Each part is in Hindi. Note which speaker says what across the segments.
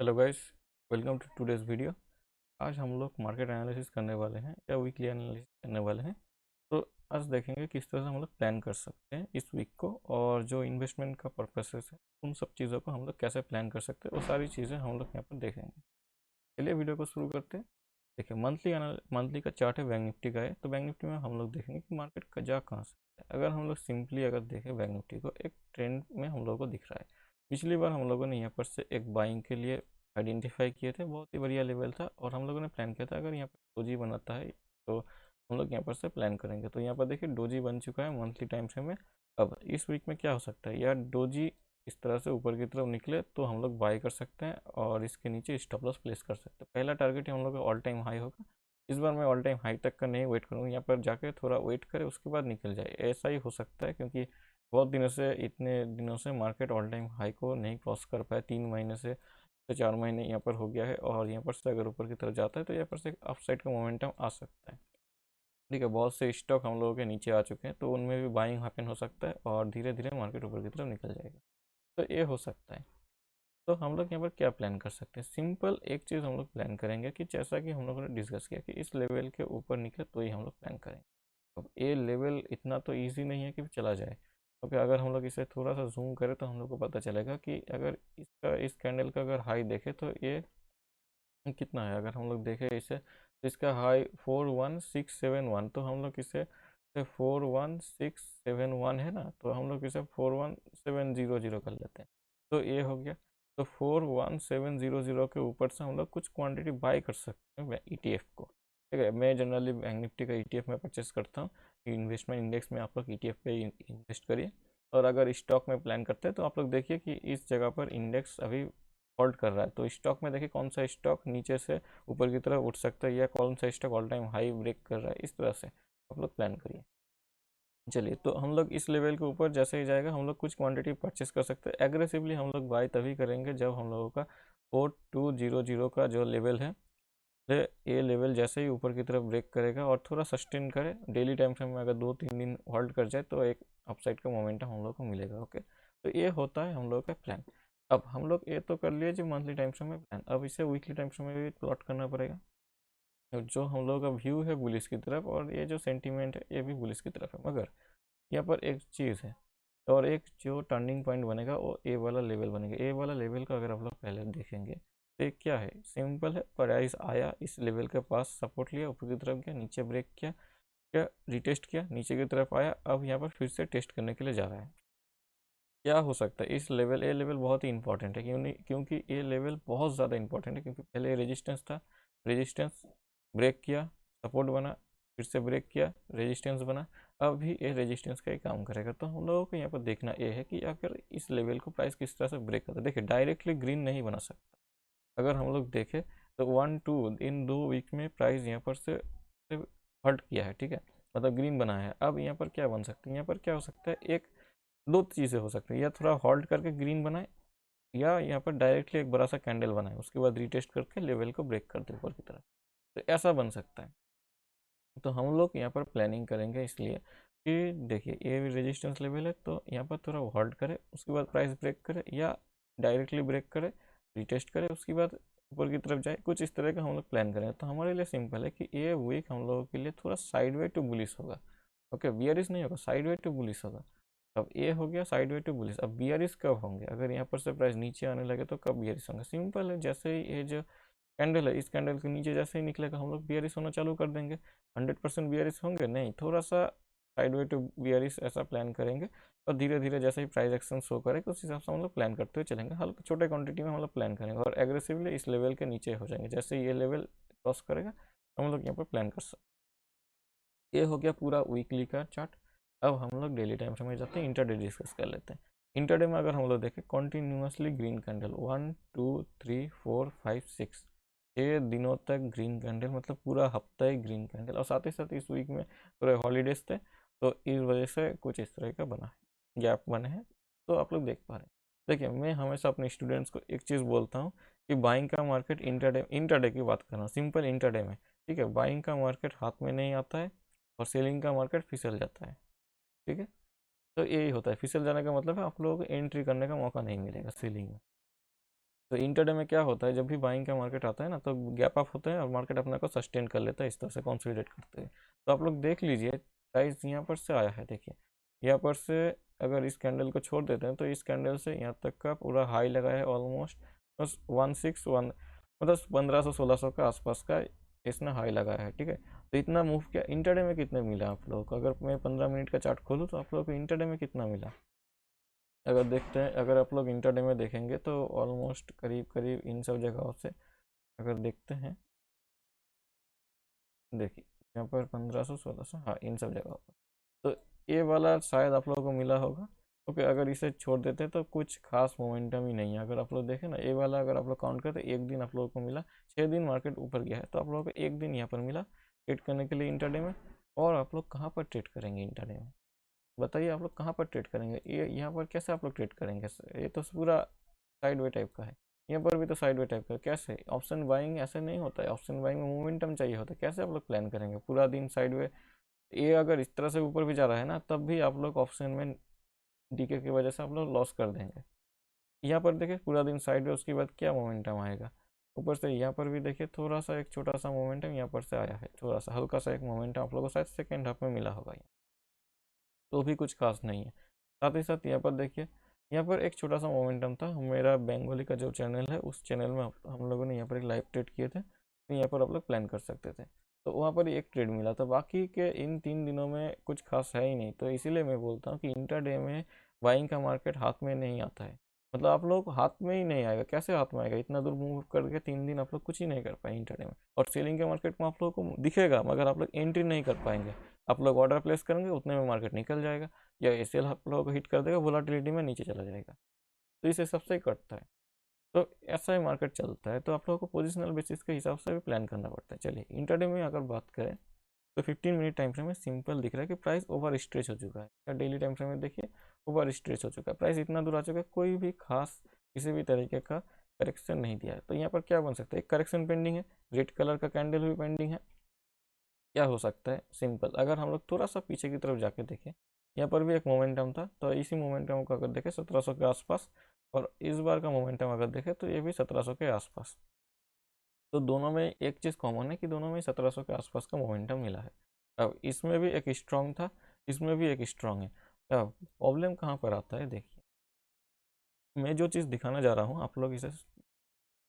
Speaker 1: Hello guys, welcome to today's video. आज हम लोग मार्केट एनालिसिस करने वाले हैं या वीकली एनालिसिस करने वाले हैं। तो आज देखेंगे किस तरह से हम लोग प्लान कर सकते हैं इस वीक को, और जो इन्वेस्टमेंट का पर्पसेस है उन सब चीज़ों को हम लोग कैसे प्लान कर सकते हैं, वो सारी चीज़ें हम लोग यहाँ पर देखेंगे। चलिए वीडियो को शुरू करते हैं। देखिए, मंथली का चार्ट है, बैंक निफ्टी का है। तो बैंक निफ्टी में हम लोग देखेंगे कि मार्केट का जा कहाँ से है। अगर हम लोग सिंपली अगर देखें बैंक निफ्टी को, एक ट्रेंड में हम लोगों को दिख रहा है। पिछली बार हम लोगों ने यहाँ पर से एक बाइंग के लिए आइडेंटिफाई किए थे, बहुत ही बढ़िया लेवल था, और हम लोगों ने प्लान किया था अगर यहाँ पर डोजी बनाता है तो हम लोग यहाँ पर से प्लान करेंगे। तो यहाँ पर देखिए डोजी बन चुका है मंथली टाइम फ्रेम में। अब इस वीक में क्या हो सकता है, यार डोजी इस तरह से ऊपर की तरफ निकले तो हम लोग बाय कर सकते हैं और इसके नीचे स्टॉप लॉस प्लेस कर सकते हैं। पहला टारगेट हम लोग का ऑल टाइम हाई होगा। इस बार मैं ऑल टाइम हाई तक का नहीं वेट करूँगा, यहाँ पर जाके थोड़ा वेट करे उसके बाद निकल जाए, ऐसा ही हो सकता है। क्योंकि बहुत दिनों से, इतने दिनों से मार्केट ऑल टाइम हाई को नहीं क्रॉस कर पाया, 3 महीने से 4 महीने यहाँ पर हो गया है। और यहाँ पर से अगर ऊपर की तरफ जाता है तो यहाँ पर से अपसाइड का मोमेंटम आ सकता है। ठीक है, बहुत से स्टॉक हम लोगों के नीचे आ चुके हैं, तो उनमें भी बाइंग हैपन हो सकता है और धीरे धीरे मार्केट ऊपर की तरफ निकल जाएगा। तो ये हो सकता है। तो हम लोग यहाँ पर क्या प्लान कर सकते हैं, सिंपल एक चीज़ हम लोग प्लान करेंगे कि जैसा कि हम लोगों ने डिस्कस किया कि इस लेवल के ऊपर निकले तो ही हम लोग प्लान करेंगे। अब ये लेवल इतना तो इजी नहीं है कि चला जाए, क्योंकि अगर हम लोग इसे थोड़ा सा जूम करें तो हम लोग को पता चलेगा कि अगर इसका, इस कैंडल का अगर हाई देखे तो ये कितना है। अगर हम लोग देखें इसे तो इसका हाई 41671, तो हम लोग इसे 41671 है ना, तो हम लोग इसे 41700 कर लेते हैं। तो ये हो गया। तो 41700 के ऊपर से हम लोग कुछ क्वांटिटी बाय कर सकते हैं ईटीएफ को। ठीक है, मैं जनरली बैंक निफ्टी का ईटीएफ में परचेस करता हूँ। इन्वेस्टमेंट इंडेक्स में आप लोग ईटीएफ पे इन्वेस्ट करिए। और अगर स्टॉक में प्लान करते हैं तो आप लोग देखिए कि इस जगह पर इंडेक्स अभी होल्ड कर रहा है, तो स्टॉक में देखिए कौन सा स्टॉक नीचे से ऊपर की तरफ उठ सकता है या कौन सा stock all time high break कर रहा है। इस तरह से आप लोग प्लान करिए। चलिए, तो हम लोग इस लेवल के ऊपर जैसे ही जाएगा हम लोग कुछ क्वांटिटी परचेस कर सकते हैं। एग्रेसिवली हम लोग बाय तभी करेंगे जब हम लोगों का 4200 का जो लेवल है, ये लेवल जैसे ही ऊपर की तरफ ब्रेक करेगा और थोड़ा सस्टेन करे, डेली टाइम फ्रेम में अगर 2-3 दिन होल्ड कर जाए तो एक अपसाइड का मोमेंटम हम लोग को मिलेगा। ओके, तो ये होता है हम लोग का प्लान। अब हम लोग ये तो कर लिए जो मंथली टाइम फ्रेम में प्लान, अब इसे वीकली टाइम फ्रेम में भी प्लॉट करना पड़ेगा। तो जो हम लोग का व्यू है बुलिश की तरफ, और ये जो सेंटीमेंट है ये भी बुलिश की तरफ है, मगर यहाँ पर एक चीज़ है, और एक जो टर्निंग पॉइंट बनेगा वो ए वाला लेवल बनेगा। ए वाला लेवल का अगर आप लोग पहले देखेंगे तो ये क्या है, सिंपल है। प्राइस आया इस लेवल के पास, सपोर्ट लिया, ऊपर की तरफ गया, नीचे ब्रेक किया, क्या रिटेस्ट किया, नीचे की तरफ आया, अब यहाँ पर फिर से टेस्ट करने के लिए जा रहा है। क्या हो सकता है इस लेवल, ये लेवल बहुत ही इंपॉर्टेंट है। क्यों नहीं, क्योंकि ये लेवल बहुत ज़्यादा इंपॉर्टेंट है। क्योंकि पहले रेजिस्टेंस था, रेजिस्टेंस ब्रेक किया, सपोर्ट बना, फिर से ब्रेक किया, रेजिस्टेंस बना, अब भी ये रेजिस्टेंस का ही काम करेगा। तो हम लोगों को यहाँ पर देखना ये है कि अगर इस लेवल को प्राइस किस तरह से ब्रेक करता है। देखिए, डायरेक्टली ग्रीन नहीं बना सकता। अगर हम लोग देखें तो 1-2 इन 2 वीक में प्राइस यहाँ पर से हट किया है। ठीक है, मतलब ग्रीन बना है। अब यहाँ पर क्या बन सकता है, यहाँ पर क्या हो सकता है, एक दो चीज़ें हो सकती है, या थोड़ा होल्ड करके ग्रीन बनाए, या यहाँ पर डायरेक्टली एक बड़ा सा कैंडल बनाए, उसके बाद रिटेस्ट करके लेवल को ब्रेक कर दे ऊपर की तरफ। तो ऐसा बन सकता है। तो हम लोग यहाँ पर प्लानिंग करेंगे इसलिए कि देखिए ये रेजिस्टेंस लेवल है, तो यहाँ पर थोड़ा होल्ड करे, उसके बाद प्राइस ब्रेक करे, या डायरेक्टली ब्रेक करे, रिटेस्ट करे, उसके बाद ऊपर की तरफ जाए, कुछ इस तरह का हम लोग प्लान करें। तो हमारे लिए सिंपल है कि ये वीक हम लोगों के लिए थोड़ा साइडवे टू बुलिश होगा। ओके, बियरिश नहीं होगा, साइडवे टू बुलिश होगा। अब ये हो गया साइडवे टू बुलिश। अब बियरिश कब होंगे, अगर यहाँ पर से प्राइस नीचे आने लगे तो कब बियरिश होंगे, सिंपल है। जैसे ही ये जो कैंडल है, इस कैंडल के नीचे जैसे ही निकलेगा हम लोग बियरिश होना चालू कर देंगे। 100% बियरिश होंगे नहीं, थोड़ा सा साइडवे टू बियरिश ऐसा प्लान करेंगे। और धीरे धीरे जैसे ही प्राइस एक्शन शो करेगा उस हिसाब से हम लोग प्लान करते हुए चलेंगे। हल्के छोटे क्वांटिटी में हम लोग प्लान करेंगे और एग्रेसिवली इस लेवल के नीचे हो जाएंगे। जैसे ये लेवल क्रॉस करेगा हम लोग यहाँ पर प्लान कर सकते। ये हो गया पूरा वीकली का चार्ट। अब हम लोग डेली टाइम फ्रेम में जाते हैं, इंटरडे डिस्कस कर लेते हैं। इंटरडे में अगर हम लोग देखें, कॉन्टिन्यूसली ग्रीन कैंडल 1 2 3 4 5 6, 6 दिनों तक ग्रीन कैंडल, मतलब पूरा हफ्ता ही ग्रीन कैंडल। और साथ ही साथ इस वीक में पूरे हॉलीडेज थे, तो इस वजह से कुछ इस तरह का बना है, गैप बने हैं। तो आप लोग देख पा रहे हैं। देखिए, मैं हमेशा अपने स्टूडेंट्स को एक चीज़ बोलता हूँ कि बाइंग का मार्केट इंटरडे, इंटरडे की बात कर रहा हूँ, सिंपल इंटरडे में। ठीक है, बाइंग का मार्केट हाथ में नहीं आता है और सेलिंग का मार्केट फिसल जाता है। ठीक है, तो यही होता है, फिसल जाने का मतलब है आप लोगों को एंट्री करने का मौका नहीं मिलेगा सेलिंग में। तो इंटरडे में क्या होता है, जब भी बाइंग का मार्केट आता है ना, तो गैप अप होता है और मार्केट अपने को सस्टेन कर लेता है, इस तरह से कंसोलिडेट करते हैं। तो आप लोग देख लीजिए, प्राइस यहाँ पर से आया है, देखिए यहाँ पर से अगर इस कैंडल को छोड़ देते हैं तो इस कैंडल से यहाँ तक का पूरा हाई लगा है ऑलमोस्ट बस 161, मतलब 1500-1600 के आसपास का इसने हाई लगाया है, ठीक है। तो इतना मूव किया। इंटरडे में कितने मिला आप लोगों को, अगर मैं 15 मिनट का चार्ट खोलूँ तो आप लोगों को इंटरडे में कितना मिला, अगर देखते हैं, अगर आप लोग इंटरडे में देखेंगे तो ऑलमोस्ट करीब करीब इन सब जगहों से अगर देखते हैं, देखिए यहाँ पर 1500-1600, हाँ इन सब जगहों पर, तो ये वाला शायद आप लोगों को मिला होगा। ओके, अगर इसे छोड़ देते तो कुछ खास मोमेंटम ही नहीं है। अगर आप लोग देखें ना, ये वाला अगर आप लोग काउंट करें तो एक दिन आप लोगों को मिला, 6 दिन मार्केट ऊपर गया है, तो आप लोगों को एक दिन यहाँ पर मिला ट्रेड करने के लिए इंटरडे में। और आप लोग कहाँ पर ट्रेड करेंगे इंटरडे में, बताइए आप लोग कहाँ पर ट्रेड करेंगे, ये यहाँ पर कैसे आप लोग ट्रेड करेंगे, ये तो पूरा साइड वे टाइप का है। यहाँ पर भी तो साइड वे टाइप का है। कैसे ऑप्शन बाइंग ऐसे नहीं होता है, ऑप्शन बाइंग में मोमेंटम चाहिए होता है। कैसे आप लोग प्लान करेंगे पूरा दिन साइड वे, ये अगर इस तरह से ऊपर भी जा रहा है ना, तब भी आप लोग ऑप्शन में डीके की वजह से आप लोग लॉस कर देंगे। यहाँ पर देखिए पूरा दिन साइड वे, उसके बाद क्या मोमेंटम आएगा ऊपर से। यहाँ पर भी देखिए थोड़ा सा एक छोटा सा मोमेंटम यहाँ पर से आया है, थोड़ा सा हल्का सा एक मोमेंटम आप लोगों को शायद सेकेंड हाफ में मिला होगा, तो भी कुछ खास नहीं है। साथ ही साथ यहाँ पर देखिए, यहाँ पर एक छोटा सा मोमेंटम था। मेरा बंगाली का जो चैनल है, उस चैनल में हम लोगों ने यहाँ पर एक लाइव ट्रेड किए थे, तो यहाँ पर आप लोग प्लान कर सकते थे। तो वहाँ पर एक ट्रेड मिला था, बाकी के इन 3 दिनों में कुछ खास है ही नहीं। तो इसीलिए मैं बोलता हूँ कि इंटरडे में बाइंग का मार्केट हाथ में नहीं आता है, मतलब आप लोग हाथ में ही नहीं आएगा। कैसे हाथ में आएगा, इतना दूर मूव करके 3 दिन आप लोग कुछ ही नहीं कर पाए इंटरडे में। और सेलिंग के मार्केट में आप लोगों को दिखेगा, मगर आप लोग एंट्री नहीं कर पाएंगे। आप लोग ऑर्डर प्लेस करेंगे, उतने में मार्केट निकल जाएगा, या एसएल आप लोगों को हिट कर देगा, वोलाटिलिटी में नीचे चला जाएगा। तो इस हिसाब से ही कटता है। तो ऐसा ही मार्केट चलता है। तो आप लोगों को पोजिशनल बेसिस के हिसाब से भी प्लान करना पड़ता है। चलिए इंटरडे में अगर बात करें तो 15 मिनट टाइम फ्रेम में सिंपल दिख रहा है कि प्राइस ओवर स्ट्रेच हो चुका है। या डेली टाइम फ्रेम में देखिए ओवर स्ट्रेच हो चुका है, प्राइस इतना दूर आ चुका है, कोई भी खास किसी भी तरीके का करेक्शन नहीं दिया है। तो यहाँ पर क्या बन सकता है, एक करेक्शन पेंडिंग है, रेड कलर का कैंडल भी पेंडिंग है। क्या हो सकता है, सिंपल, अगर हम लोग थोड़ा सा पीछे की तरफ जाके देखें, यहाँ पर भी एक मोमेंटम था, तो इसी मोमेंटम को अगर देखें 1700 के आसपास, और इस बार का मोमेंटम अगर देखें तो ये भी 1700 के आसपास। तो दोनों में एक चीज़ कॉमन है कि दोनों में 1700 के आसपास का मोमेंटम मिला है। अब इसमें भी एक स्ट्रांग था, इसमें भी एक स्ट्रांग है। अब प्रॉब्लम कहाँ पर आता है, देखिए मैं जो चीज़ दिखाना जा रहा हूँ आप लोग इसे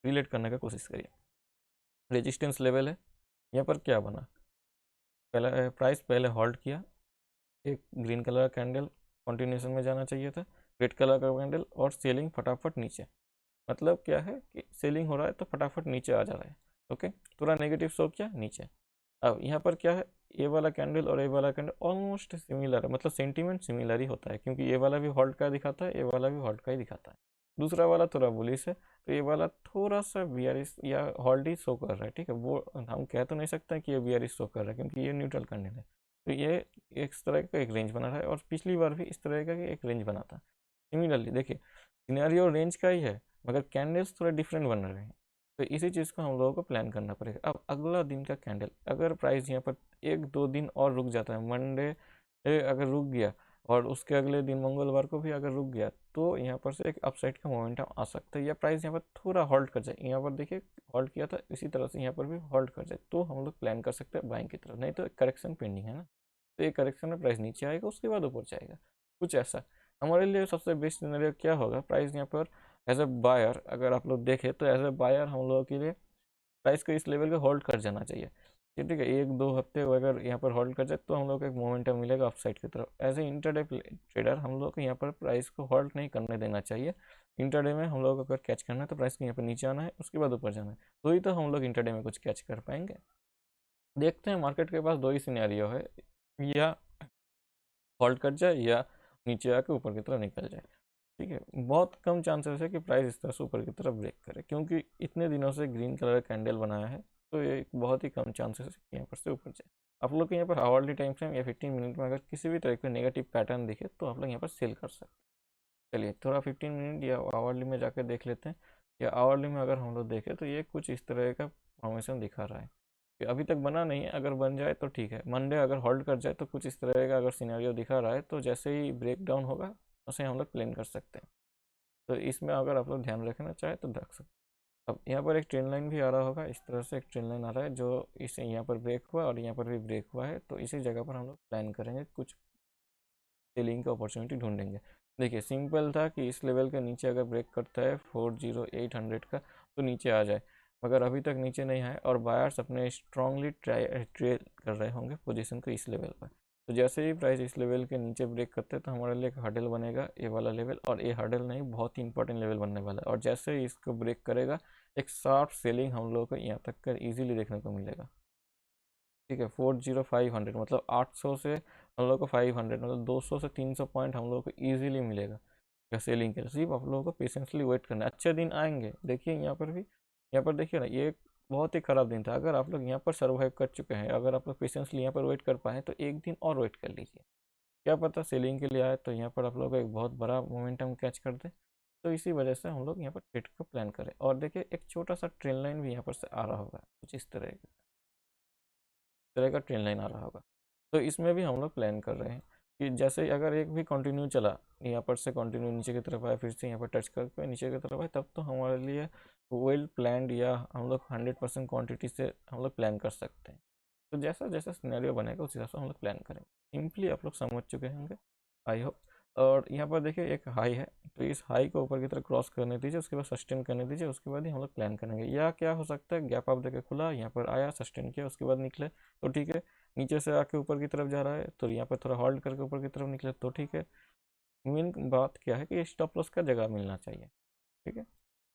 Speaker 1: रिलेट करने का कोशिश करिए। रेजिस्टेंस लेवल है, यहाँ पर क्या बना, पहले प्राइस पहले हॉल्ट किया, एक ग्रीन कलर का कैंडल कंटिन्यूशन में जाना चाहिए था, रेड कलर का कैंडल, और सेलिंग फटाफट नीचे। मतलब क्या है कि सेलिंग हो रहा है तो फटाफट नीचे आ जा रहा है। ओके, थोड़ा नेगेटिव शो किया नीचे। अब यहाँ पर क्या है, ये वाला कैंडल और ये वाला कैंडल ऑलमोस्ट सिमिलर है, मतलब सेंटीमेंट सिमिलर ही होता है, क्योंकि ये वाला भी हॉल्ट का दिखाता है, ये वाला भी हॉल्ट का ही दिखाता है। दूसरा वाला थोड़ा बुलिश है, तो ये वाला थोड़ा सा बियरिश या हॉल्ट ही शो कर रहा है, ठीक है। वो हम कह तो नहीं सकते कि ये बियरिश शो कर रहा है, क्योंकि ये न्यूट्रल कैंडल है। तो ये इस तरह का एक रेंज बना रहा है, और पिछली बार भी इस तरह का एक रेंज बना था। सिमिलरली देखिए, सिनेरियो रेंज का ही है, मगर कैंडल्स थोड़े डिफरेंट बन रहे हैं। तो इसी चीज़ को हम लोगों को प्लान करना पड़ेगा। अब अगला दिन का कैंडल, अगर प्राइस यहाँ पर 1-2 दिन और रुक जाता है, मंडे अगर रुक गया और उसके अगले दिन मंगलवार को भी अगर रुक गया, तो यहाँ पर से एक अपसाइड का मोमेंटम आ सकता है, या प्राइस यहाँ पर थोड़ा हॉल्ट कर जाए। यहाँ पर देखिए हॉल्ट किया था, इसी तरह से यहाँ पर भी हॉल्ट कर जाए, तो हम लोग प्लान कर सकते हैं बाइंग की तरफ। नहीं तो करेक्शन पेंडिंग है ना, तो ये करेक्शन में प्राइस नीचे आएगा, उसके बाद ऊपर जाएगा, कुछ ऐसा। हमारे लिए सबसे बेस्ट सिनेरियो क्या होगा, प्राइस यहाँ पर एज ए बायर, अगर आप लोग देखें तो एज ए बायर हम लोगों के लिए प्राइस को इस लेवल पे होल्ड कर जाना चाहिए। ठीक है, 1-2 हफ्ते अगर यहाँ पर होल्ड कर जाए तो हम लोग को एक मोमेंटम मिलेगा अपसाइड की तरफ। एज ए इंटरडे ट्रेडर हम लोग को यहाँ पर प्राइस को होल्ड नहीं करने देना चाहिए। इंटरडे में हम लोग को अगर कैच करना है तो प्राइस को यहाँ पर नीचे आना है, उसके बाद ऊपर जाना है, तो ही तो हम लोग इंटरडे में कुछ कैच कर पाएंगे। देखते हैं, मार्केट के पास दो ही सिनेरियो है, या होल्ड कर जाए या नीचे आके ऊपर की तरफ निकल जाए। ठीक है, बहुत कम चांसेस है कि प्राइस इस तरह से ऊपर की तरफ ब्रेक करे, क्योंकि इतने दिनों से ग्रीन कलर का कैंडल बनाया है, तो ये बहुत ही कम चांसेस है कि यहाँ पर से ऊपर जाए। आप लोग के यहाँ पर आवर्ली टाइम फ्रेम या 15 मिनट में अगर किसी भी तरह का नेगेटिव पैटर्न दिखे तो आप लोग यहाँ पर सेल कर सकते हैं। चलिए थोड़ा 15 मिनट या आवर्ली में जाकर देख लेते हैं। या आवर्ली में अगर हम लोग देखें तो ये कुछ इस तरह का फॉर्मेशन दिखा रहा है कि अभी तक बना नहीं है, अगर बन जाए तो ठीक है। मंडे अगर होल्ड कर जाए तो कुछ इस तरह का अगर सिनेरियो दिखा रहा है, तो जैसे ही ब्रेक डाउन होगा उसे हम लोग प्लान कर सकते हैं। तो इसमें अगर आप लोग ध्यान रखना चाहे तो रख सकते। अब यहाँ पर एक ट्रेंड लाइन भी आ रहा होगा, इस तरह से एक ट्रेंड लाइन आ रहा है जो इसे यहाँ पर ब्रेक हुआ और यहाँ पर भी ब्रेक हुआ है, तो इसी जगह पर हम लोग प्लान करेंगे, कुछ सेलिंग का अपॉर्चुनिटी ढूंढेंगे। देखिए सिंपल था कि इस लेवल के नीचे अगर ब्रेक करता है 40800 का तो नीचे आ जाए, मगर अभी तक नीचे नहीं आए और बायर्स अपने स्ट्रांगली ट्रेल कर रहे होंगे पोजीशन को इस लेवल पर। तो जैसे ही प्राइस इस लेवल के नीचे ब्रेक करते हैं तो हमारे लिए एक हर्डल बनेगा ये वाला लेवल, और ये हर्डल नहीं बहुत ही इंपॉर्टेंट लेवल बनने वाला है, और जैसे ही इसको ब्रेक करेगा एक शार्प सेलिंग हम लोगों को यहाँ तक कर इजीली देखने को मिलेगा। ठीक है, 40500 मतलब 800 से हम लोग को 500 मतलब 200 से 300 पॉइंट हम लोग को ईजिली मिलेगा सेलिंग के लिए। सिर्फ आप लोगों को पेशेंसली वेट करना है, अच्छे दिन आएंगे। देखिए यहाँ पर भी, यहाँ पर देखिए ना, ये बहुत ही ख़राब दिन था। अगर आप लोग यहाँ पर सर्वाइव कर चुके हैं, अगर आप लोग पेशेंसली यहाँ पर वेट कर पाए तो एक दिन और वेट कर लीजिए, क्या पता सेलिंग के लिए आए तो यहाँ पर आप लोग एक बहुत बड़ा मोमेंटम कैच कर दे। तो इसी वजह से हम लोग यहाँ पर ट्रेड को प्लान करें। और देखिए एक छोटा सा ट्रेन लाइन भी यहाँ पर से आ रहा होगा, कुछ इस तरह का ट्रेन लाइन आ रहा होगा। तो इसमें भी हम लोग प्लान कर रहे हैं कि जैसे अगर एक भी कंटिन्यू चला, यहाँ पर से कंटिन्यू नीचे की तरफ आया, फिर से यहाँ पर टच करके नीचे की तरफ आए, तब तो हमारे लिए वेल प्लान्ड या हम लोग 100% क्वांटिटी से हम लोग प्लान कर सकते हैं। तो जैसा जैसा सिनेरियो बनेगा उस हिसाब से हम लोग प्लान करेंगे। सिंपली आप लोग समझ चुके होंगे आई होप। और यहाँ पर देखिए एक हाई है, तो इस हाई को ऊपर की तरफ क्रॉस करने दीजिए, उसके बाद सस्टेन करने दीजिए, उसके बाद ही हम लोग प्लान करेंगे। या क्या हो सकता है, गैप आप देखे खुला, यहाँ पर आया, सस्टेन किया, उसके बाद निकले तो ठीक है। नीचे से आके ऊपर की तरफ जा रहा है तो यहाँ पर थोड़ा होल्ड करके ऊपर की तरफ निकले तो ठीक है। मेन बात क्या है कि स्टॉप लॉस का जगह मिलना चाहिए। ठीक है,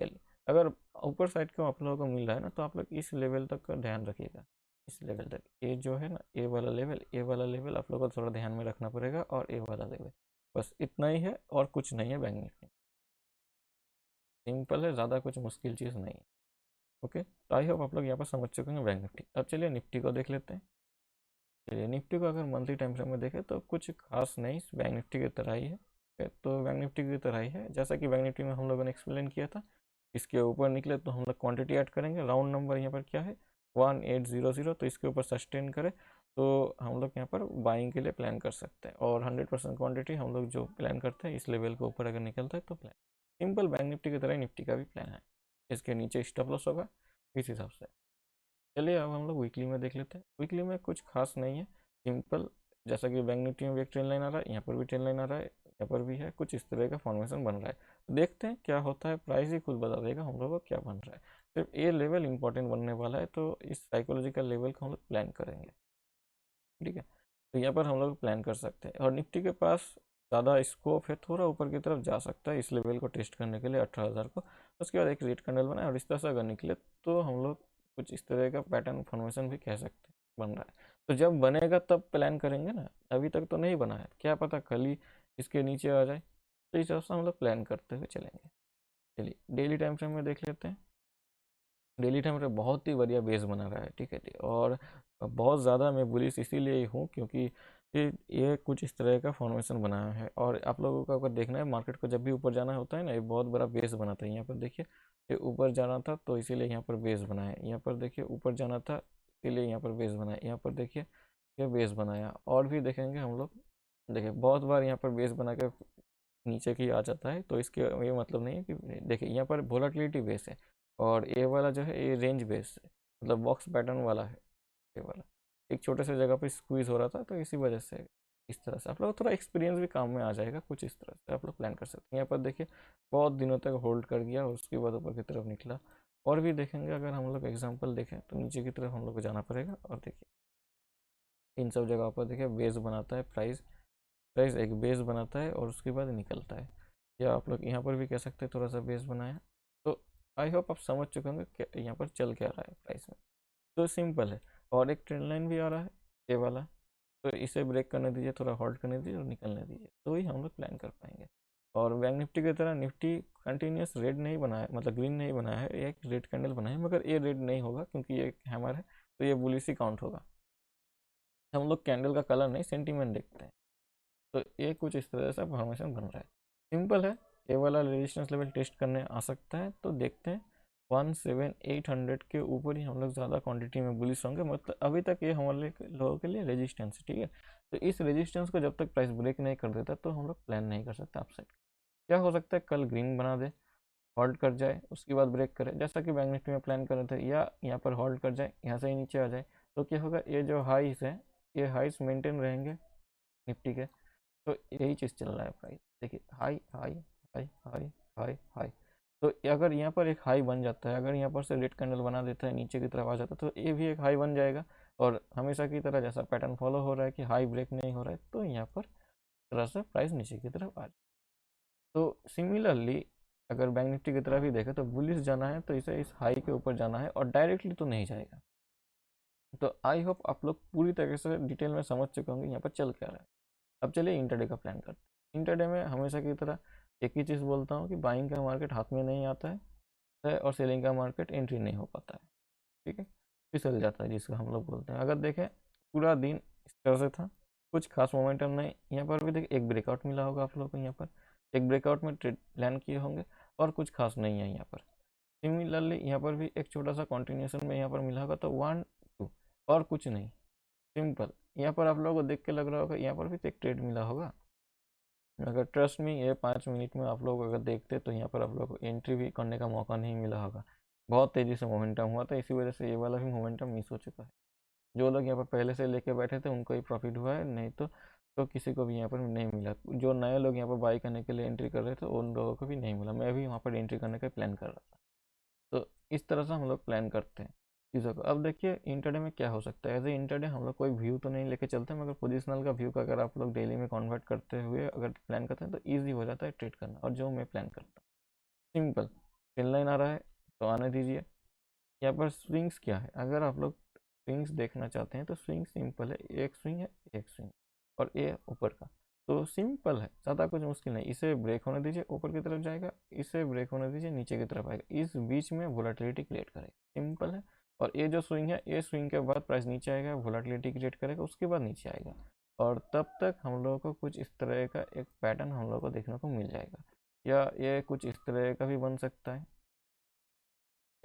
Speaker 1: चलिए, अगर ऊपर साइड का आप लोगों को मिल रहा है ना, तो आप लोग इस लेवल तक का ध्यान रखिएगा। इस लेवल तक, ये जो है ना, ए वाला लेवल आप लोगों को थोड़ा ध्यान में रखना पड़ेगा, और ए वाला लेवल, बस इतना ही है और कुछ नहीं है। बैंक निफ्टी सिंपल है, ज़्यादा कुछ मुश्किल चीज़ नहीं है। ओके, तो आई होप आप लोग यहाँ पर समझ चुके हैं बैंक निफ्टी। अब चलिए निफ्टी को देख लेते हैं। चलिए निफ्टी को अगर मंथली टाइम फ्रेम में देखें तो कुछ खास नहीं, बैंक निफ्टी की तरह ही है। तो बैंक निफ्टी की तरह ही है, जैसा कि बैंक निफ्टी में हम लोगों ने एक्सप्लेन किया था। इसके ऊपर निकले तो हम लोग क्वांटिटी ऐड करेंगे। राउंड नंबर यहाँ पर क्या है, 1800, तो इसके ऊपर सस्टेन करें तो हम लोग यहाँ पर बाइंग के लिए प्लान कर सकते हैं। और 100% क्वांटिटी हम लोग जो प्लान करते हैं इस लेवल के ऊपर अगर निकलता है तो प्लान सिंपल बैंक निफ्टी की तरह ही निफ्टी का भी प्लान है। इसके नीचे स्टॉप लॉस होगा इस हिसाब से। चलिए अब हम लोग वीकली में देख लेते हैं। वीकली में कुछ खास नहीं है, सिंपल, जैसा कि बैंक निफ्टी में भी एक ट्रेंड लाइन आ रहा है, यहाँ पर भी ट्रेंड लाइन आ रहा है, यहाँ पर भी है, कुछ इस तरह का फॉर्मेशन बन रहा है। तो देखते हैं क्या होता है, प्राइस ही खुद बता देगा हम लोग को क्या बन रहा है। सिर्फ ये लेवल इंपॉर्टेंट बनने वाला है, तो इस साइकोलॉजिकल लेवल को हम लोग प्लान करेंगे। ठीक है, तो यहाँ पर हम लोग प्लान कर सकते हैं। और निफ्टी के पास ज़्यादा स्कोप है, थोड़ा ऊपर की तरफ जा सकता है इस लेवल को टेस्ट करने के लिए 18,000 को। उसके बाद एक रेड कैंडल बनाए और इस तरह से अगर निकले तो हम लोग कुछ इस तरह का पैटर्न फॉर्मेशन भी कह सकते हैं बन रहा है। तो जब बनेगा तब प्लान करेंगे ना, अभी तक तो नहीं बना है, क्या पता कल ही इसके नीचे आ जाए। तो इस हिसाब से हम लोग प्लान करते हुए चलेंगे। चलिए डेली टाइम फ्रेम में देख लेते हैं। डेली टाइम फ्रेम बहुत ही बढ़िया बेस बना रहा है। ठीक है जी, और बहुत ज़्यादा मैं बुलिश इसीलिए ही हूँ क्योंकि ये कुछ इस तरह का फॉर्मेशन बनाया है। और आप लोगों को अगर देखना है मार्केट को जब भी ऊपर जाना होता है ना, ये बहुत बड़ा बेस बनाता है। यहाँ पर देखिए ये ऊपर जाना था तो इसीलिए यहाँ पर बेस बनाया, यहाँ पर देखिए ऊपर जाना था इसीलिए यहाँ पर बेस बनाया, यहाँ पर देखिए ये बेस बनाया। और भी देखेंगे हम लोग, देखिए बहुत बार यहाँ पर बेस बना के नीचे की आ जाता है, तो इसके ये मतलब नहीं है कि, देखिए यहाँ पर वोलाटिलिटी बेस है और ये वाला जो है ये रेंज बेस है, मतलब बॉक्स पैटर्न वाला है। ये वाला एक छोटे से जगह पे स्क्वीज हो रहा था, तो इसी वजह से इस तरह से आप लोग थोड़ा एक्सपीरियंस भी काम में आ जाएगा। कुछ इस तरह से आप लोग प्लान कर सकते हैं। यहाँ पर देखिए बहुत दिनों तक होल्ड कर गया और उसके बाद ऊपर की तरफ निकला। और भी देखेंगे, अगर हम लोग एग्जाम्पल देखें तो नीचे की तरफ हम लोग को जाना पड़ेगा। और देखिए इन सब जगह पर देखिए बेस बनाता है, प्राइस प्राइस एक बेस बनाता है और उसके बाद निकलता है। या आप लोग यहाँ पर भी कह सकते हैं थोड़ा सा बेस बनाया। तो आई होप आप समझ चुके होंगे कि यहाँ पर चल क्या रहा है प्राइस में। तो सिंपल है, और एक ट्रेंड लाइन भी आ रहा है ये वाला, तो इसे ब्रेक करने दीजिए, थोड़ा होल्ड करने दीजिए और निकलने दीजिए, तो ही हम लोग प्लान कर पाएंगे। और बैंक निफ्टी की तरह निफ्टी कंटिन्यूस रेड नहीं बनाया, मतलब ग्रीन नहीं बनाया है, एक रेड कैंडल बनाया है, मगर ये रेड नहीं होगा क्योंकि ये हैमर है, तो ये बुलिश ही काउंट होगा। हम लोग कैंडल का कलर नहीं सेंटीमेंट देखते हैं। तो ये कुछ इस तरह से फॉर्मेशन बन रहा है, सिंपल है। ये वाला रेजिस्टेंस लेवल टेस्ट करने आ सकता है, तो देखते हैं 17800 के ऊपर ही हम लोग ज़्यादा क्वांटिटी में बुलिश होंगे। मतलब अभी तक ये हमारे लोगों के लिए रेजिस्टेंस है। ठीक है, तो इस रेजिस्टेंस को जब तक प्राइस ब्रेक नहीं कर देता तो हम लोग प्लान नहीं कर सकते अपसाइड। क्या हो सकता है, कल ग्रीन बना दे, होल्ड कर जाए, उसके बाद ब्रेक करे, जैसा कि बैंक निफ्टी में प्लान कर रहे थे, या यहाँ पर होल्ड कर जाए, यहाँ से ही नीचे आ जाए, तो क्या होगा, ये जो हाइस है ये हाइस मेंटेन रहेंगे निफ्टी के। तो यही चीज़ चल रहा है, प्राइस देखिए high high high high high high. तो अगर यहाँ पर एक हाई बन जाता है, अगर यहाँ पर से रेड कैंडल बना देता है, नीचे की तरफ आ जाता है, तो ये भी एक हाई बन जाएगा। और हमेशा की तरह जैसा पैटर्न फॉलो हो रहा है कि हाई ब्रेक नहीं हो रहा है, तो यहाँ पर तरह से प्राइस नीचे की तरफ आ जाए। तो सिमिलरली अगर बैंक निफ्टी की तरफ ही देखें तो बुलिश जाना है तो इसे इस हाई के ऊपर जाना है, और डायरेक्टली तो नहीं जाएगा। तो आई होप आप लोग पूरी तरीके से डिटेल में समझ चुके होंगे यहाँ पर चल क्या रहा है। अब चलिए इंटरडे का प्लान करते हैं। इंटरडे में हमेशा की तरह एक ही चीज़ बोलता हूँ कि बाइंग का मार्केट हाथ में नहीं आता है और सेलिंग का मार्केट एंट्री नहीं हो पाता है, ठीक है, फिसल जाता है जिसको हम लोग बोलते हैं। अगर देखें पूरा दिन इस तरह से था, कुछ खास मोमेंटम नहीं। यहाँ पर भी देखिए एक ब्रेकआउट मिला होगा आप लोग को, यहाँ पर एक ब्रेकआउट में ट्रेड प्लान किए होंगे, और कुछ खास नहीं है यहाँ पर। सिमिलरली यहाँ पर भी एक छोटा सा कॉन्टिन्यूशन में यहाँ पर मिला होगा, तो 1 2 और कुछ नहीं, सिंपल। यहाँ पर आप लोगों को देख के लग रहा होगा यहाँ पर भी तो एक ट्रेड मिला होगा। अगर ट्रस्ट में ये 5 मिनट में आप लोग अगर देखते तो यहाँ पर आप लोग को एंट्री भी करने का मौका नहीं मिला होगा। बहुत तेज़ी से मोमेंटम हुआ था, इसी वजह से ये वाला भी मोमेंटम मिस हो चुका है। जो लोग यहाँ पर पहले से लेके बैठे थे उनको ही प्रॉफिट हुआ है, नहीं तो किसी को भी यहाँ पर नहीं मिला। जो नए लोग यहाँ पर बाई करने के लिए एंट्री कर रहे थे उन लोगों को भी नहीं मिला। मैं भी वहाँ पर एंट्री करने का प्लान कर रहा था। तो इस तरह से हम लोग प्लान करते हैं चीज़ों को। अब देखिए इंटरडे में क्या हो सकता है। एज ए इंटरडे हम लोग कोई व्यू तो नहीं लेके चलते, मगर पोजिशनल का व्यू का अगर आप लोग डेली में कन्वर्ट करते हुए अगर प्लान करते हैं तो ईजी हो जाता है ट्रेड करना, और जो मैं प्लान करता हूँ सिंपल। ट्रेंड लाइन आ रहा है तो आने दीजिए। यहाँ पर स्विंग्स क्या है, अगर आप लोग स्विंग्स देखना चाहते हैं तो स्विंग सिंपल है, एक स्विंग है, एक स्विंग, और ये ऊपर का। तो सिंपल है, ज़्यादा कुछ मुश्किल नहीं। इसे ब्रेक होने दीजिए, ऊपर की तरफ जाएगा, इसे ब्रेक होने दीजिए, नीचे की तरफ आएगा, इस बीच में वोलेटिलिटी क्रिएट करेगा, सिंपल है। और ये जो स्विंग है, ये स्विंग के बाद प्राइस नीचे आएगा, वोलेटिलिटी क्रिएट करेगा, उसके बाद नीचे आएगा, और तब तक हम लोगों को कुछ इस तरह का एक पैटर्न हम लोगों को देखने को मिल जाएगा। या ये कुछ इस तरह का भी बन सकता है,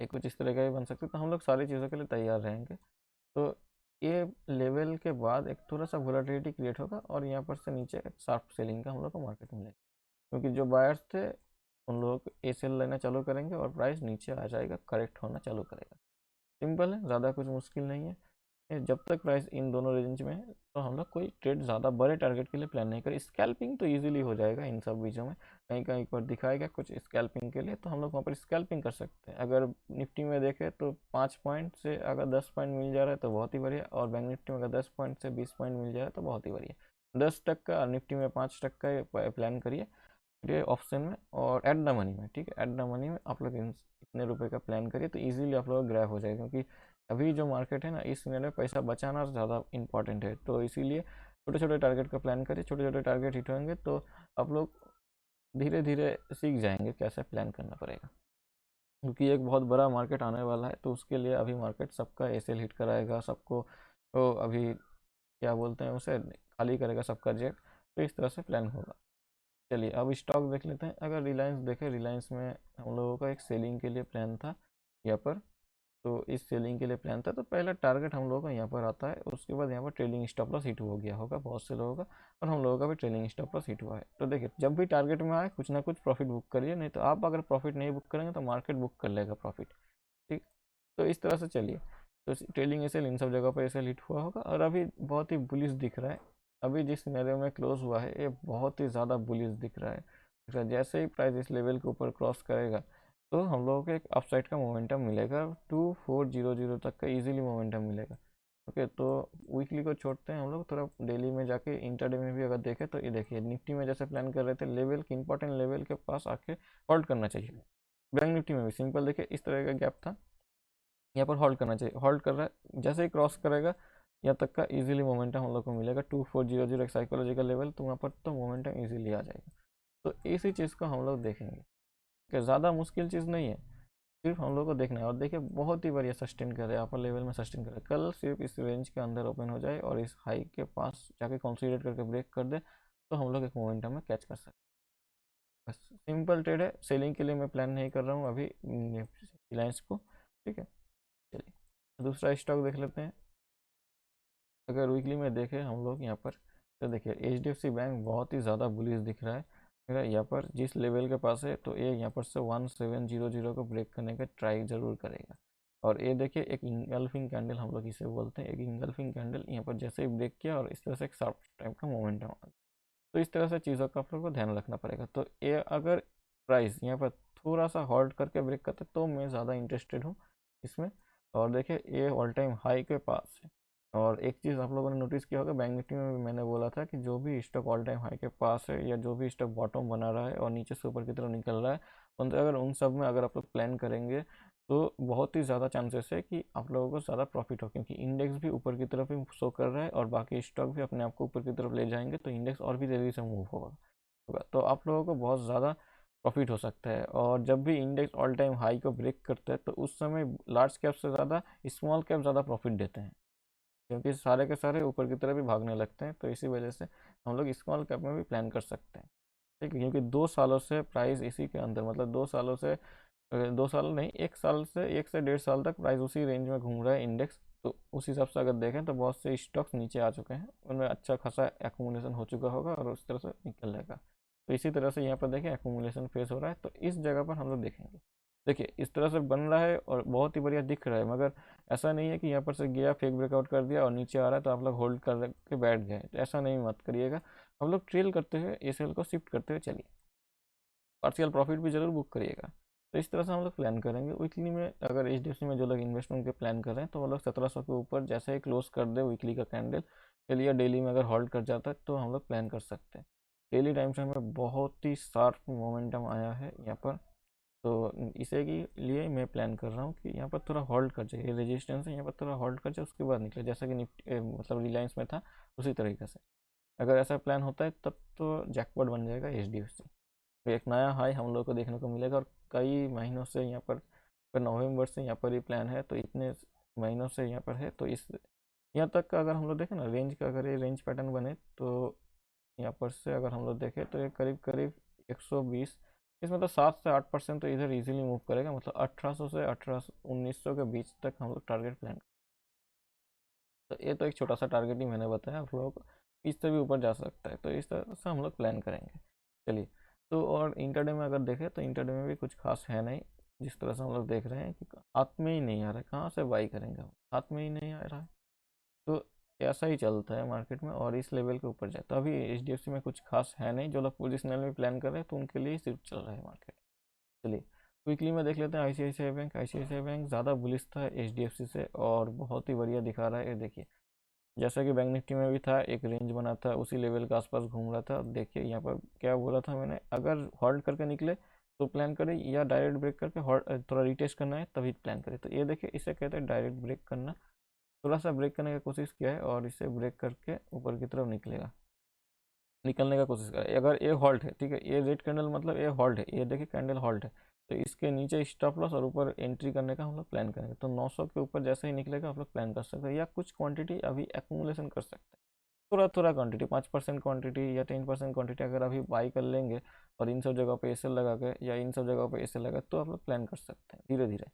Speaker 1: ये कुछ इस तरह का भी बन सकता है। तो हम लोग सारी चीज़ों के लिए तैयार रहेंगे। तो ये लेवल के बाद एक थोड़ा सा वोलेटिलिटी क्रिएट होगा, और यहाँ पर से नीचे एक शार्प सेलिंग का हम लोग को मार्केट मिलेगा, क्योंकि जो बायर्स थे उन लोगों को ए सेल लेना चालू करेंगे और प्राइस नीचे आ जाएगा, करेक्ट होना चालू करेगा। सिंपल है, ज़्यादा कुछ मुश्किल नहीं है। जब तक प्राइस इन दोनों रेंज में है तो हम लोग कोई ट्रेड ज़्यादा बड़े टारगेट के लिए प्लान नहीं करें। स्कैल्पिंग तो इजीली हो जाएगा इन सब बीचों में, कहीं कहीं पर दिखाएगा कुछ स्कैल्पिंग के लिए, तो हम लोग वहाँ पर स्कैल्पिंग कर सकते हैं। अगर निफ्टी में देखें तो 5 पॉइंट से अगर 10 पॉइंट मिल जा रहा है तो बहुत ही बढ़िया, और बैंक निफ्टी में अगर 10 पॉइंट से 20 पॉइंट मिल जा रहा है तो बहुत ही बढ़िया। 10% और निफ्टी में 5% प्लान करिए ये ऑप्शन में, और एट द मनी में, ठीक है, एट द मनी में आप लोग इतने रुपए का प्लान करिए तो इजीली आप लोग ग्रैब हो जाएगा। क्योंकि अभी जो मार्केट है ना, इस समय में पैसा बचाना ज़्यादा इंपॉर्टेंट है, तो इसीलिए छोटे छोटे टारगेट का प्लान करिए। छोटे छोटे टारगेट हिट होंगे तो आप लोग धीरे धीरे सीख जाएंगे कैसे प्लान करना पड़ेगा। क्योंकि एक बहुत बड़ा मार्केट आने वाला है, तो उसके लिए अभी मार्केट सबका एसेल हिट कराएगा, सबको तो अभी क्या बोलते हैं उसे, खाली करेगा सबका जेब। तो इस तरह से प्लान होगा। चलिए अब स्टॉक देख लेते हैं। अगर रिलायंस देखें, रिलायंस में हम लोगों का एक सेलिंग के लिए प्लान था यहाँ पर। तो इस सेलिंग के लिए प्लान था, तो पहला टारगेट हम लोगों का यहाँ पर आता है, उसके बाद यहाँ पर ट्रेलिंग स्टॉप लॉस हिट हो गया होगा बहुत से लोगों का, और हम लोगों का भी ट्रेलिंग स्टॉप लॉस हिट हुआ है। तो देखिए जब भी टारगेट में आए कुछ ना कुछ प्रॉफिट बुक करिए, नहीं तो आप अगर प्रॉफिट नहीं बुक करेंगे तो मार्केट बुक कर लेगा प्रॉफिट, ठीक। तो इस तरह से चलिए। तो ट्रेलिंग एसेल इन सब जगह पर एसेल हिट हुआ होगा, और अभी बहुत ही बुलिश दिख रहा है। अभी जिस सिनेरियो में क्लोज हुआ है ये बहुत ही ज़्यादा बुलिश दिख रहा है। जैसे ही प्राइस इस लेवल के ऊपर क्रॉस करेगा तो हम लोगों को एक अपसाइड का मोमेंटम मिलेगा, 2400 तक का इजीली मोमेंटम मिलेगा। ओके, तो वीकली को छोड़ते हैं हम लोग, थोड़ा डेली में जाके इंटरडे में भी अगर देखें तो ये देखिए निफ्टी में जैसे प्लान कर रहे थे, लेवल के इंपॉर्टेंट लेवल के पास आके होल्ड करना चाहिए। बैंक निफ्टी में भी सिंपल देखिए इस तरह का गैप था, यहाँ पर होल्ड करना चाहिए, होल्ड कर रहा है, जैसे ही क्रॉस करेगा यहाँ तक का इजीली मोमेंटम हम लोग को मिलेगा 2400 एक साइकोलॉजिकल लेवल, तो वहाँ पर तो मोमेंटम इजीली आ जाएगा। तो इसी चीज़ को हम लोग देखेंगे कि ज़्यादा मुश्किल चीज़ नहीं है, सिर्फ हम लोग को देखना है। और देखिए बहुत ही बढ़िया सस्टेन कर रहे हैं, अपर लेवल में सस्टेन कर रहे हैं। कल सिर्फ इस रेंज के अंदर ओपन हो जाए और इस हाई के पास जाके कंसोलिडेट करके ब्रेक कर दे, तो हम लोग एक मोमेंटम में कैच कर सकते हैं। बस सिंपल ट्रेड है, सेलिंग के लिए मैं प्लान नहीं कर रहा हूँ अभी रिलायंस को, ठीक है। चलिए दूसरा स्टॉक देख लेते हैं। अगर वीकली में देखें हम लोग यहाँ पर, तो देखिए HDFC बैंक बहुत ही ज़्यादा बुलिश दिख रहा है। मेरा यहाँ पर जिस लेवल के पास है तो ये यहाँ पर से 1700 को ब्रेक करने का ट्राई जरूर करेगा। और ये देखिए एक इंगल्फिंग कैंडल हम लोग इसे बोलते हैं, एक इंगल्फिंग कैंडल यहाँ पर जैसे ही ब्रेक किया और इस तरह से एक शार्प टाइप का मोमेंटम आ गया। तो इस तरह से चीज़ों का आप लोग को ध्यान रखना पड़ेगा। तो ये अगर प्राइस यहाँ पर थोड़ा सा होल्ड करके ब्रेक करते तो मैं ज़्यादा इंटरेस्टेड हूँ इसमें। और देखिए ये ऑल टाइम हाई के पास है। और एक चीज़ आप लोगों ने नोटिस किया होगा, बैंक निफ्टी में भी मैंने बोला था कि जो भी स्टॉक ऑल टाइम हाई के पास है या जो भी स्टॉक बॉटम बना रहा है और नीचे से ऊपर की तरफ निकल रहा है, अगर उन सब में अगर आप लोग प्लान करेंगे तो बहुत ही ज़्यादा चांसेस है कि आप लोगों को ज़्यादा प्रॉफिट हो, क्योंकि इंडेक्स भी ऊपर की तरफ ही शो कर रहा है और बाकी स्टॉक भी अपने आप को ऊपर की तरफ ले जाएंगे तो इंडेक्स और भी तेज़ी से मूव होगा। तो आप लोगों को बहुत ज़्यादा प्रॉफिट हो सकता है। और जब भी इंडेक्स ऑल टाइम हाई को ब्रेक करता है तो उस समय लार्ज कैप से ज़्यादा स्मॉल कैप ज़्यादा प्रॉफिट देते हैं, क्योंकि सारे के सारे ऊपर की तरफ भी भागने लगते हैं। तो इसी वजह से हम लोग स्मॉल कैप में भी प्लान कर सकते हैं, ठीक है। क्योंकि 2 सालों से प्राइस इसी के अंदर, मतलब 2 सालों से 2 साल नहीं, 1 साल से 1 से 1.5 साल तक प्राइस उसी रेंज में घूम रहा है इंडेक्स। तो उस हिसाब से अगर देखें तो बहुत से स्टॉक्स नीचे आ चुके हैं, उनमें अच्छा खासा एक्यूमुलेशन हो चुका होगा और उस तरह से निकल जाएगा। तो इसी तरह से यहाँ पर देखें एक्यूमुलेशन फेस हो रहा है, तो इस जगह पर हम लोग देखेंगे। देखिए इस तरह से बन रहा है और बहुत ही बढ़िया दिख रहा है, मगर ऐसा नहीं है कि यहाँ पर से गया फेक ब्रेकआउट कर दिया और नीचे आ रहा है तो आप लोग होल्ड कर के बैठ गए, तो ऐसा नहीं मत करिएगा। हम लोग ट्रेल करते हुए एसएल को शिफ्ट करते हुए चलिए, पार्शियल प्रॉफिट भी जरूर बुक करिएगा। तो इस तरह से हम लोग प्लान करेंगे वीकली में। अगर एचडीएफसी में जो लोग इन्वेस्टमेंट के प्लान कर रहे हैं तो वो लोग 1700 के ऊपर जैसे ही क्लोज कर दे वीकली का कैंडल के लिए, डेली में अगर होल्ड कर जाता है तो हम लोग प्लान कर सकते हैं। डेली टाइम फ्रेम में बहुत ही शार्प मोमेंटम आया है यहाँ पर, तो इसे के लिए मैं प्लान कर रहा हूँ कि यहाँ पर थोड़ा होल्ड कर जाए, ये रेजिस्टेंस है यहाँ पर थोड़ा होल्ड कर जाए उसके बाद निकले, जैसा कि निफ्टी मतलब रिलायंस में था उसी तरीके से। अगर ऐसा प्लान होता है तब तो जैकपॉट बन जाएगा एचडीएफसी। तो एक नया हाई हम लोग को देखने को मिलेगा। और कई महीनों से यहाँ पर नवंबर से यहाँ पर ही प्लान है, तो इतने महीनों से यहाँ पर है। तो इस यहाँ तक का अगर हम लोग देखें ना रेंज का, अगर ये रेंज पैटर्न बने तो यहाँ पर से अगर हम लोग देखें तो ये करीब करीब 120, इसमें तो 7 से 8% तो इधर इजीली मूव करेगा, मतलब 1800 से 1900 के बीच तक हम लोग टारगेट प्लान। तो ये तो एक छोटा सा टारगेट ही मैंने बताया आप लोगों को, इससे भी ऊपर जा सकता है, तो इस तरह से हम लोग प्लान करेंगे। चलिए, तो और इंटरडे में अगर देखें तो इंटरडे में भी कुछ खास है नहीं। जिस तरह से हम लोग देख रहे हैं कि हाथ में ही नहीं आ रहा है, कहाँ से बाई करेंगे हम, हाथ में ही नहीं आ रहा है। तो ऐसा ही चलता है मार्केट में और इस लेवल के ऊपर जाता है। अभी एचडीएफसी में कुछ खास है नहीं, जो लोग पोजिशनल में प्लान कर रहे हैं तो उनके लिए ही सिर्फ चल रहा है मार्केट। चलिए, वीकली में देख लेते हैं आईसीआईसीआई बैंक। आईसीआईसीआई बैंक ज़्यादा बुलिश था एचडीएफसी से और बहुत ही बढ़िया दिखा रहा है। ये देखिए जैसा कि बैंक निफ्टी में भी था, एक रेंज बना था उसी लेवल के आसपास घूम रहा था। देखिए यहाँ पर क्या बोला था मैंने, अगर होल्ड करके निकले तो प्लान करें, या डायरेक्ट ब्रेक करके थोड़ा रिटेस्ट करना है तभी प्लान करें। तो ये देखिए इसे कहते हैं डायरेक्ट ब्रेक करना। थोड़ा सा ब्रेक करने की कोशिश किया है और इसे ब्रेक करके ऊपर की तरफ निकलेगा, निकलने का कोशिश करें। अगर ये हॉल्ट है, ठीक है, ये रेड कैंडल मतलब ये हॉल्ट है, ये देखिए कैंडल हॉल्ट है, तो इसके नीचे स्टॉप लॉस और ऊपर एंट्री करने का हम लोग प्लान करेंगे। तो 900 के ऊपर जैसे ही निकलेगा आप लोग प्लान कर सकते हैं, या कुछ क्वांटिटी अभी एक्यूमुलेशन कर सकते हैं। थोड़ा थोड़ा क्वांटिटी, 5% क्वांटिटी या 10% क्वांटिटी अगर अभी बाई कर लेंगे और इन सब जगह पे एसएल लगा के या इन सब जगह पे एसएल लगा, तो आप लोग प्लान कर सकते हैं धीरे धीरे।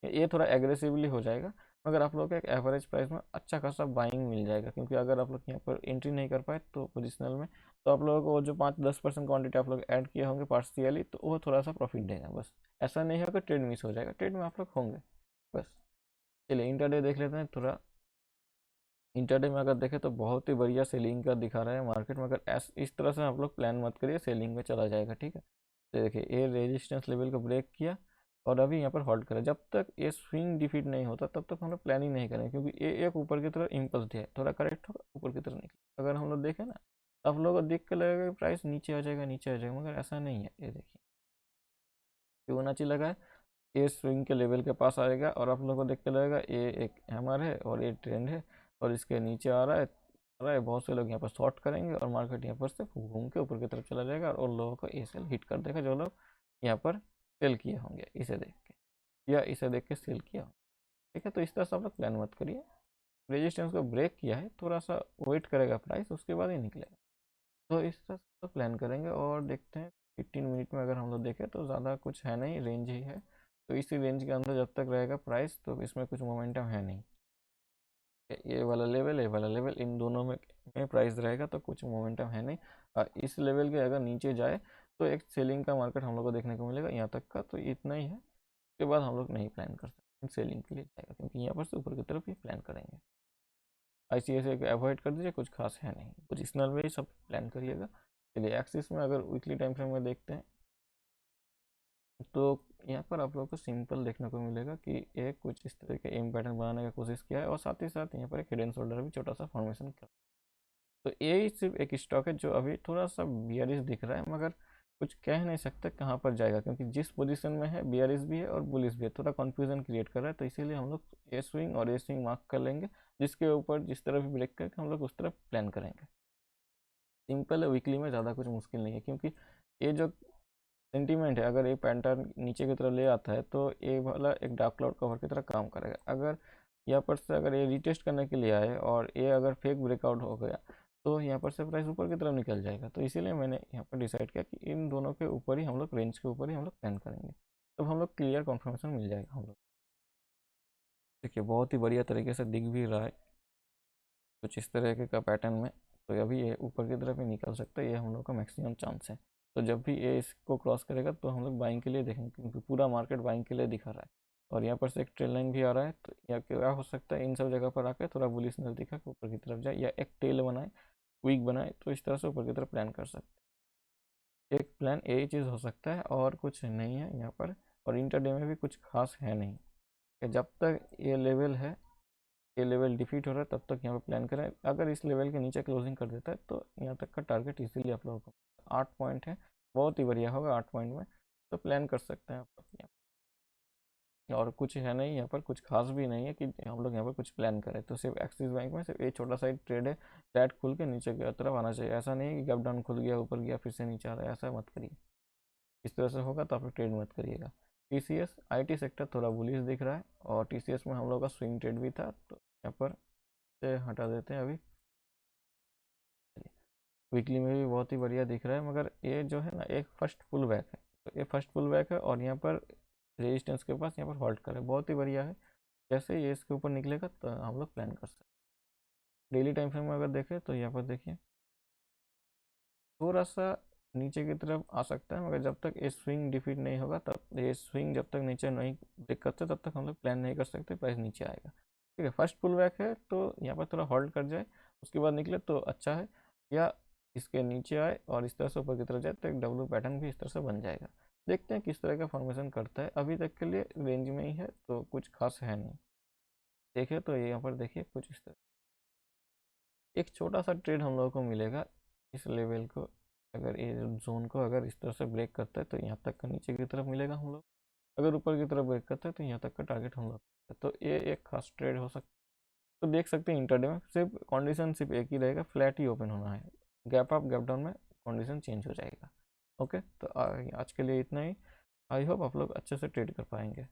Speaker 1: ये थोड़ा एग्रेसिवली हो जाएगा, मगर आप लोग को एक एवरेज प्राइस में अच्छा खासा बाइंग मिल जाएगा। क्योंकि अगर आप लोग यहाँ पर एंट्री नहीं कर पाए तो पोजिशनल में, तो आप लोगों को जो 5-10% क्वांटिटी आप लोग ऐड किए होंगे पार्शियली, तो वो थोड़ा सा प्रॉफिट देगा। बस ऐसा नहीं होगा ट्रेड मिस हो जाएगा, ट्रेड में आप लोग होंगे बस। चलिए इंटरडे देख लेते हैं थोड़ा। इंटरडे में अगर देखें तो बहुत ही बढ़िया सेलिंग का दिखा रहा है मार्केट में। अगर इस तरह से आप लोग प्लान मत करिए, सेलिंग में चला जाएगा, ठीक है। तो देखिए ये रेजिस्टेंस लेवल को ब्रेक किया और अभी यहाँ पर होल्ड करें। जब तक ये स्विंग डिफीट नहीं होता तब तक हम लोग प्लानिंग नहीं करेंगे, क्योंकि ये एक ऊपर की तरफ इम्पल्स दिया है, थोड़ा करेक्ट होगा ऊपर की तरफ निकले। अगर हम लोग देखें ना तो आप लोगों को देख के लगेगा कि प्राइस नीचे आ जाएगा, नीचे आ जाएगा, मगर ऐसा नहीं है। ये देखिए फिबोनाची लगा है, ये स्विंग के लेवल के पास आएगा और आप लोगों को देख के लगेगा ये एक हैमर है और ये ट्रेंड है और इसके नीचे आ रहा है। बहुत से लोग यहाँ पर शॉर्ट करेंगे और मार्केट यहाँ पर से घूम के ऊपर की तरफ चला जाएगा और लोगों को ए सेल हिट कर देगा, जो लोग यहाँ पर सेल किए होंगे इसे देख के या इसे देख के सेल किया होगा, ठीक है। तो इस तरह से आप लोग प्लान मत करिए। रेजिस्टेंस को ब्रेक किया है, थोड़ा सा वेट करेगा प्राइस, उसके बाद ही निकलेगा। तो इस तरह से प्लान करेंगे और देखते हैं 15 मिनट में। अगर हम लोग देखें तो ज़्यादा कुछ है नहीं, रेंज ही है। तो इसी रेंज के अंदर जब तक रहेगा प्राइस तो इसमें कुछ मोमेंटम है नहीं। ये वाला लेवल, ये वाला लेवल, इन दोनों में प्राइस रहेगा तो कुछ मोमेंटम है नहीं। इस लेवल के अगर नीचे जाए तो एक सेलिंग का मार्केट हम लोग को देखने को मिलेगा यहाँ तक का, तो इतना ही है। उसके बाद हम लोग नहीं प्लान कर सकते सेलिंग के लिए जाएगा, क्योंकि यहाँ पर से ऊपर की तरफ ही प्लान करेंगे। ICICI को अवॉइड कर दीजिए, कुछ खास है नहीं, पोजिशनल में ही सब प्लान करिएगा। चलिए एक्सिस में अगर वीकली टाइम फ्रेम में देखते हैं तो यहाँ पर आप लोगों को सिंपल देखने को मिलेगा कि एक कुछ इस तरह के एम पैटर्न बनाने का कोशिश किया है, और साथ ही साथ यहाँ पर एक हिडन एंड शोल्डर भी छोटा सा फॉर्मेशन किया। तो यही सिर्फ एक स्टॉक है जो अभी थोड़ा सा बियरिश दिख रहा है, मगर कुछ कह नहीं सकते कहाँ पर जाएगा, क्योंकि जिस पोजीशन में है बियरिश भी है और बुलिश भी है, थोड़ा कंफ्यूजन क्रिएट कर रहा है। तो इसीलिए हम लोग ए स्विंग और ए स्विंग मार्क कर लेंगे, जिसके ऊपर जिस तरफ भी ब्रेक करके हम लोग उस तरफ प्लान करेंगे। सिंपल है, वीकली में ज़्यादा कुछ मुश्किल नहीं है, क्योंकि ये जो सेंटीमेंट है, अगर ये पैटर्न नीचे की तरफ ले आता है तो ये वाला एक डार्क क्लाउड कवर की तरह काम करेगा। अगर यहाँ पर से अगर ये रिटेस्ट करने के लिए आए और ये अगर फेक ब्रेकआउट हो गया तो यहाँ पर से प्राइस ऊपर की तरफ निकल जाएगा। तो इसीलिए मैंने यहाँ पर डिसाइड किया कि इन दोनों के ऊपर ही हम लोग, रेंज के ऊपर ही हम लोग प्लान करेंगे, तब हम लोग क्लियर कन्फर्मेशन मिल जाएगा हम लोग। देखिए बहुत ही बढ़िया तरीके से दिख भी रहा है कुछ इस तरह का पैटर्न में। तो अभी ये ऊपर की तरफ ही निकल सकता है, ये हम लोग का मैक्सिमम चांस है। तो जब भी ये इसको क्रॉस करेगा तो हम लोग बाइंग के लिए देखेंगे, क्योंकि पूरा मार्केट बाइंग के लिए दिखा रहा है। और यहाँ पर से एक ट्रेल लाइन भी आ रहा है, तो यह क्या हो सकता है, इन सब जगह पर आकर थोड़ा बुलिशनेस दिखा के ऊपर की तरफ जाए, या एक टेल बनाए, वीक बनाए, तो इस तरह से ऊपर की तरफ प्लान कर सकते हैं। एक प्लान यही चीज़ हो सकता है और कुछ नहीं है यहाँ पर। और इंटरडे में भी कुछ खास है नहीं, कि जब तक ये लेवल है, ये लेवल डिफीट हो रहा है, तब तक यहाँ पे प्लान करें। अगर इस लेवल के नीचे क्लोजिंग कर देता है तो यहाँ तक का टारगेट इजीली आप लोगों को 8 पॉइंट है, बहुत ही बढ़िया होगा 8 पॉइंट में, तो प्लान कर सकते हैं आप लोग यहाँ। और कुछ है नहीं यहाँ पर, कुछ खास भी नहीं है कि हम लोग यहाँ पर कुछ प्लान करें। तो सिर्फ एक्सिस बैंक में सिर्फ एक छोटा सा ट्रेड है, फ्लैट खुल के नीचे की तरफ आना चाहिए। ऐसा नहीं है कि गैप डाउन खुल गया, ऊपर गया, फिर से नीचे आ रहा है, ऐसा मत करिए। इस तरह से होगा तो आप ट्रेड मत करिएगा। TCS IT सेक्टर थोड़ा बुलिश दिख रहा है, और TCS में हम लोग का स्विंग ट्रेड भी था, तो यहाँ पर से हटा देते हैं अभी। वीकली में भी बहुत ही बढ़िया दिख रहा है, मगर ये जो है ना, एक फर्स्ट पुल बैक है, तो ये फर्स्ट पुल बैक है, और यहाँ पर रेजिस्टेंस के पास यहाँ पर होल्ड करे, बहुत ही बढ़िया है। जैसे ये इसके ऊपर निकलेगा तो हम लोग प्लान कर सकते हैं। डेली टाइम फ्रेम में अगर देखें तो यहाँ पर देखिए थोड़ा सा नीचे की तरफ आ सकता है, मगर जब तक ये स्विंग डिफीट नहीं होगा, तब ये स्विंग जब तक नीचे नहीं ब्रेक करते तब तक हम लोग प्लान नहीं कर सकते, प्राइस नीचे आएगा। ठीक है, फर्स्ट पुल बैक है तो यहाँ पर थोड़ा होल्ड कर जाए, उसके बाद निकले तो अच्छा है, या इसके नीचे आए और इस तरह से ऊपर की तरफ जाए तो एक डब्ल्यू पैटर्न भी इस तरह से बन जाएगा। देखते हैं किस तरह का फॉर्मेशन करता है। अभी तक के लिए रेंज में ही है, तो कुछ खास है नहीं। देखिए तो यहाँ पर देखिए कुछ इस तरह एक छोटा सा ट्रेड हम लोगों को मिलेगा इस लेवल को, अगर ये जोन को अगर इस तरह से ब्रेक करता है तो यहाँ तक का नीचे की तरफ मिलेगा हम लोग, अगर ऊपर की तरफ ब्रेक करता है तो यहाँ तक का टारगेट हम लोग, तो ये एक खास ट्रेड हो सकता है। तो देख सकते हैं इंटरडे में सिर्फ कंडीशन सिर्फ एक ही रहेगा, फ्लैट ही ओपन होना है, गैप अप गैप डाउन में कंडीशन चेंज हो जाएगा। ओके, तो आज के लिए इतना ही। आई होप आप लोग अच्छे से ट्रेड कर पाएंगे।